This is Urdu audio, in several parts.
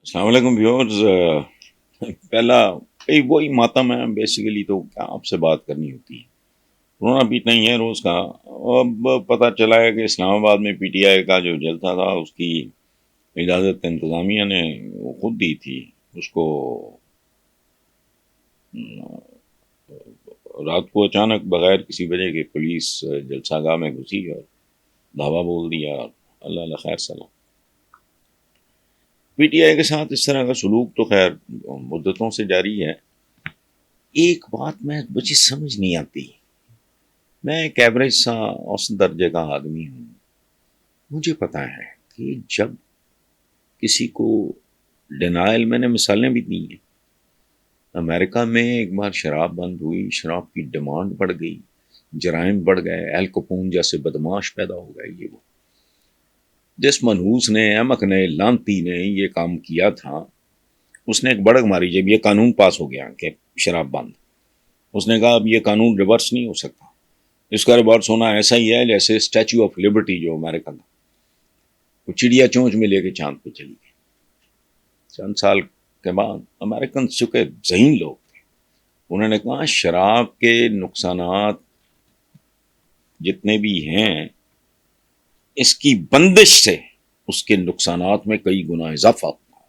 السلام علیکم ویورز. پہلا وہی ماتم ہے بیسیکلی. تو کیا آپ سے بات کرنی ہوتی ہے؟ رونا پیٹنا ہی ہے روز کا. اب پتہ چلا ہے کہ اسلام آباد میں پی ٹی آئی کا جو جلسہ تھا اس کی اجازت انتظامیہ نے وہ خود دی تھی. اس کو رات کو اچانک بغیر کسی وجہ کے پولیس جلسہ گاہ میں گھسی اور دھاوا بول دیا. اللہ اللہ خیر سلام. پی ٹی آئی کے ساتھ اس طرح کا سلوک تو خیر مدتوں سے جاری ہے. ایک بات میں مجھے سمجھ نہیں آتی. میں ایک ایوریج سا اوسط درجے کا آدمی ہوں. مجھے پتا ہے کہ جب کسی کو ڈینائل، میں نے مثالیں بھی دی ہیں. امریکہ میں ایک بار شراب بند ہوئی، شراب کی ڈیمانڈ بڑھ گئی، جرائم بڑھ گئے، ایل کپون جیسے بدماش پیدا ہو گئے. یہ وہ جس منحوس نے، احمق نے، لانتی نے یہ کام کیا تھا، اس نے ایک بڑک ماری جب یہ قانون پاس ہو گیا کہ شراب بند. اس نے کہا اب یہ قانون ریورس نہیں ہو سکتا. اس کا ریورس ہونا ایسا ہی ہے جیسے اسٹیچو آف لبرٹی جو امریکہ کا، وہ چڑیا چونچ میں لے کے چاند پہ چلی گئی. چند سال کے بعد امریکن چکے ذہین لوگ تھے، انہوں نے کہا شراب کے نقصانات جتنے بھی ہیں، اس کی بندش سے اس کے نقصانات میں کئی گنا اضافہ ہوا.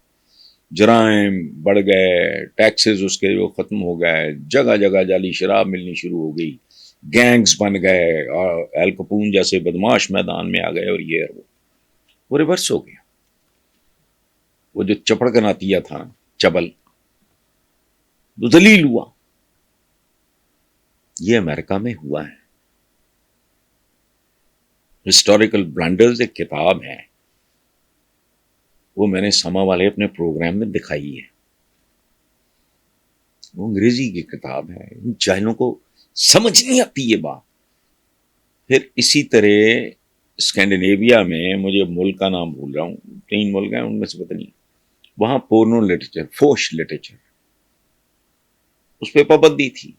جرائم بڑھ گئے، ٹیکسز اس کے جو ختم ہو گئے، جگہ جگہ جعلی شراب ملنی شروع ہو گئی، گینگز بن گئے اور ایل کپون جیسے بدماش میدان میں آ گئے. اور یہ وہ ریورس ہو گیا. وہ جو چپڑ کا ناتیہ تھا، چبل، وہ ذلیل ہوا. یہ امریکہ میں ہوا ہے. ہسٹوریکل بلنڈرز ایک کتاب ہے، وہ میں نے سما والے اپنے پروگرام میں دکھائی ہے. وہ انگریزی کی کتاب ہے. ان جاہلوں کو سمجھ نہیں آتی یہ بات. پھر اسی طرح اسکینڈینیویا میں، مجھے ملک کا نام بھول رہا ہوں، 3 ملک ہیں ان میں سے پتہ نہیں، وہاں پورنو لٹریچر، فوش لٹریچر، اس پہ پابندی تھی،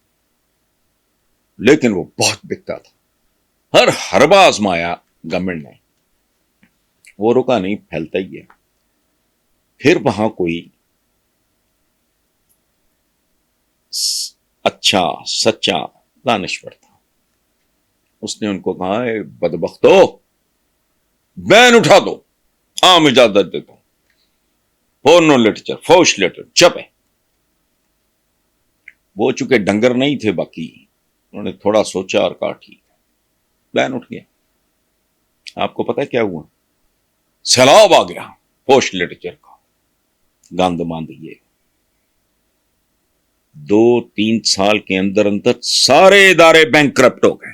لیکن وہ بہت بکتا تھا. ہر حربہ آزمایا گورنمنٹ نے، وہ رکا نہیں، پھیلتا ہی ہے. پھر وہاں کوئی اچھا سچا دانشور تھا، اس نے ان کو کہا اے بدبختو، بین اٹھا دو، عام اجازت دیتا ہوں، پورنو لٹریچر، فوش لٹریچر چپے. وہ چونکہ ڈنگر نہیں تھے باقی، انہوں نے تھوڑا سوچا اور کہا ٹھیک ہے، بین اٹھ گیا. آپ کو پتہ کیا ہوا؟ سیلاب آ گیا فوش لٹریچر کا. گند ماند یہ 2-3 سال کے اندر اندر سارے ادارے بینک کرپٹ ہو گئے.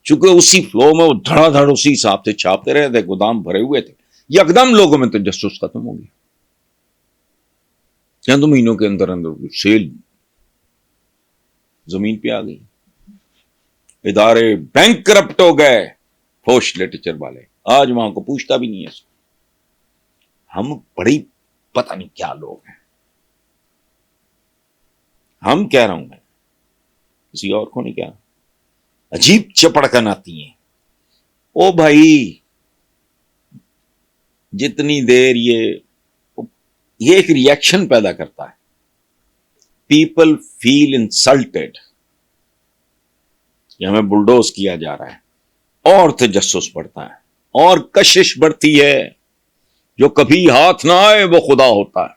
چونکہ اسی فلو میں وہ دھڑا دھڑ اسی حساب سے چھاپتے رہے تھے، گودام بھرے ہوئے تھے. یکدم لوگوں میں تجسس ختم ہو گیا. چند مہینوں کے اندر اندر سیل زمین پہ آ گئی. ادارے بینک کرپٹ ہو گئے فوش لٹریچر والے. آج وہاں کو پوچھتا بھی نہیں ہے. ہم بڑی پتہ نہیں کیا لوگ ہیں. ہم کہہ رہا ہوں میں، کسی اور کو نہیں کہہ رہا. عجیب چپڑکن آتی ہیں. او بھائی، جتنی دیر یہ ایک ریئیکشن پیدا کرتا ہے. پیپل فیل انسلٹیڈ کہ ہمیں بلڈوز کیا جا رہا ہے، اور تجسس بڑھتا ہے اور کشش بڑھتی ہے. جو کبھی ہاتھ نہ آئے وہ خدا ہوتا ہے.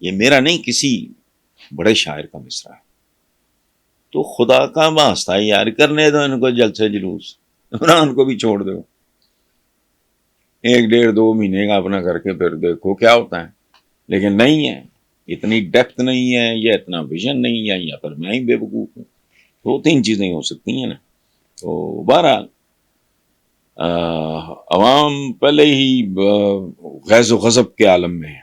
یہ میرا نہیں، کسی بڑے شاعر کا مصرع ہے. تو خدا کا واسطہ یار، کرنے دو ان کو جلسے جلوس، عمران کو بھی چھوڑ دو. 1-1.5-2 مہینے کا اپنا کر کے پھر دیکھو کیا ہوتا ہے. لیکن نہیں ہے، اتنی ڈیپتھ نہیں ہے، یہ اتنا ویژن نہیں ہے، یا پھر میں ہی بے وقوف ہوں. 2-3 چیزیں ہو سکتی ہیں نا. تو بہرحال عوام پہلے ہی غیظ و غضب کے عالم میں ہے،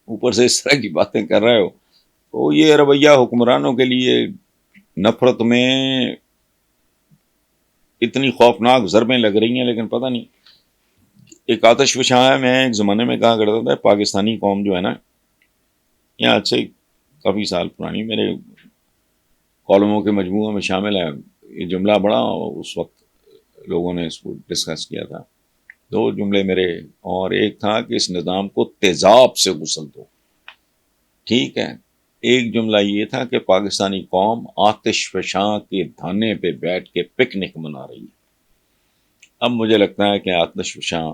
اوپر سے اس طرح کی باتیں کر رہے ہو. تو یہ رویہ حکمرانوں کے لیے نفرت میں اتنی خوفناک ضربیں لگ رہی ہیں. لیکن پتہ نہیں، ایک آتش فشاں ہے. میں ایک زمانے میں کہا کرتا تھا پاکستانی قوم جو ہے نا، یہ آج سے کافی سال پرانی، میرے کالموں کے مجموعے میں شامل ہے. یہ جملہ بڑا اس وقت لوگوں نے اس کو ڈسکس کیا تھا. دو جملے میرے، اور ایک تھا کہ اس نظام کو تیزاب سے غسل دو. ٹھیک ہے. ایک جملہ یہ تھا کہ پاکستانی قوم آتش فشاں کے دھانے پہ بیٹھ کے پکنک منا رہی ہے. اب مجھے لگتا ہے کہ آتش فشاں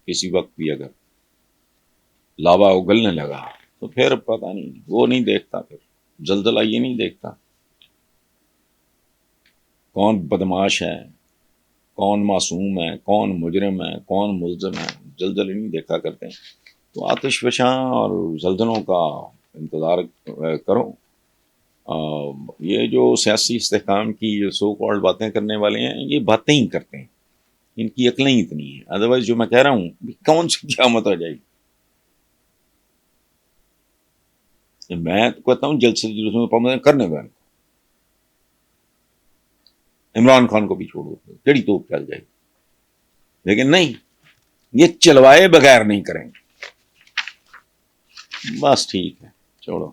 کسی وقت بھی اگر لاوا اگلنے لگا تو پھر پتہ نہیں، وہ نہیں دیکھتا، پھر زلزلہ یہ نہیں دیکھتا کون بدماش ہے، کون معصوم ہے، کون مجرم ہے، کون ملزم ہے، زلزلے نہیں دیکھا کرتے ہیں. تو آتش فشاں اور زلزلوں کا انتظار کرو. یہ جو سیاسی استحکام کی جو سو کالڈ باتیں کرنے والے ہیں، یہ باتیں ہی کرتے ہیں، ان کی عقلیں اتنی ہیں. ادروائز جو میں کہہ رہا ہوں کون سی قیامت آ جائے گی. میں تو کہتا ہوں جلد سے جلد میں پابند کرنے دیں. عمران خان کو بھی چھوڑو، جڑی توپ چل جائے گی، لیکن نہیں، یہ چلوائے بغیر نہیں کریں گے. بس ٹھیک ہے، چھوڑو.